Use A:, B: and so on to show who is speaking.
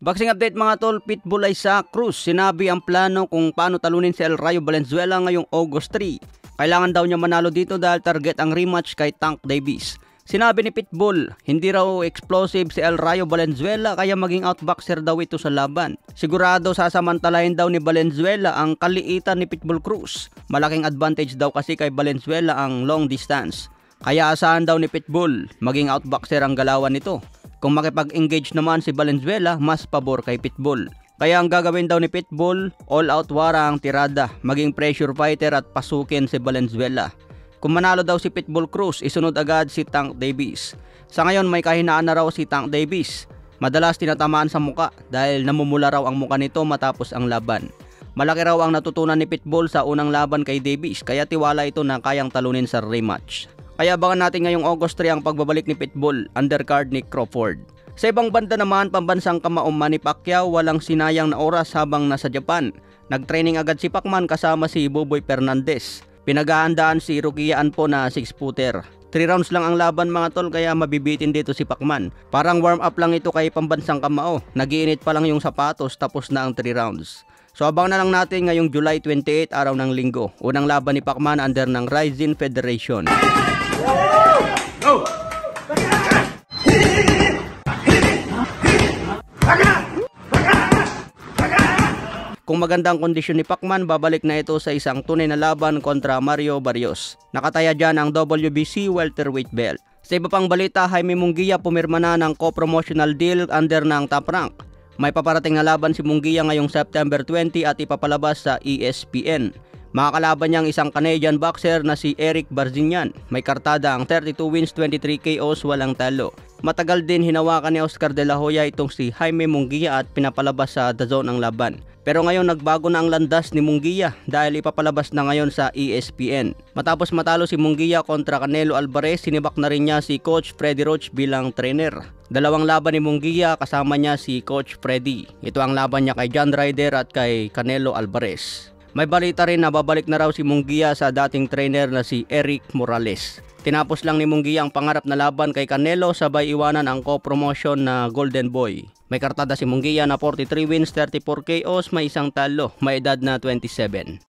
A: Boxing update mga tol, Pitbull Isaac Cruz sinabi ang plano kung paano talunin si El Rayo Valenzuela ngayong August 3. Kailangan daw niya manalo dito dahil target ang rematch kay Tank Davis. Sinabi ni Pitbull, hindi raw explosive si El Rayo Valenzuela kaya maging outboxer daw ito sa laban. Sigurado sasamantalahin daw ni Valenzuela ang kaliitan ni Pitbull Cruz. Malaking advantage daw kasi kay Valenzuela ang long distance. Kaya asahan daw ni Pitbull, maging outboxer ang galawan nito. Kung makipag-engage naman si Valenzuela, mas pabor kay Pitbull. Kaya ang gagawin daw ni Pitbull, all-out wara ang tirada, maging pressure fighter at pasukin si Valenzuela. Kung manalo daw si Pitbull Cruz, isunod agad si Tank Davis. Sa ngayon may kahinaan na raw si Tank Davis. Madalas tinatamaan sa muka dahil namumula raw ang muka nito matapos ang laban. Malaki raw ang natutunan ni Pitbull sa unang laban kay Davis kaya tiwala ito na kayang talunin sa rematch. Kaya abangan natin ngayong August 3 ang pagbabalik ni Pitbull, undercard ni Crawford. Sa ibang banda naman, pambansang kamao Manny Pacquiao walang sinayang na oras habang nasa Japan. Nagtraining agad si Pacman kasama si Boboy Fernandez. Pinaghahandaan si Rukiyaan po na 6-footer. 3 rounds lang ang laban mga tol kaya mabibitin dito si Pacman. Parang warm up lang ito kay pambansang kamao. Nagiinit pa lang yung sapatos tapos na ang 3 rounds. So abangan na lang natin ngayong July 28 araw ng linggo. Unang laban ni Pacman under ng Rizin Federation. Go! Kung magandang kondisyon ni Pacman, babalik na ito sa isang tunay na laban kontra Mario Barrios. Nakataya dyan ang WBC welterweight belt. Sa iba pang balita, Jaime Munguia pumirma na ng co-promotional deal under ng Top Rank. May paparating na laban si Munguia ngayong September 20 at ipapalabas sa ESPN. Makakalaban niyang isang Canadian boxer na si Eric Barzinian. May kartada ang 32 wins, 23 KOs, walang talo. Matagal din hinawakan ni Oscar De La Hoya itong si Jaime Munguia at pinapalabas sa DAZN ang laban. Pero ngayon nagbago na ang landas ni Munguia dahil ipapalabas na ngayon sa ESPN. Matapos matalo si Munguia kontra Canelo Alvarez, sinibak na rin niya si Coach Freddy Roach bilang trainer. Dalawang laban ni Munguia kasama niya si Coach Freddy. Ito ang laban niya kay John Ryder at kay Canelo Alvarez. May balita rin na babalik na raw si Munguia sa dating trainer na si Eric Morales. Tinapos lang ni Munguia ang pangarap na laban kay Canelo sabay iwanan ang co-promotion na Golden Boy. May kartada si Munguia na 43 wins, 34 KOs, may isang talo, may edad na 27.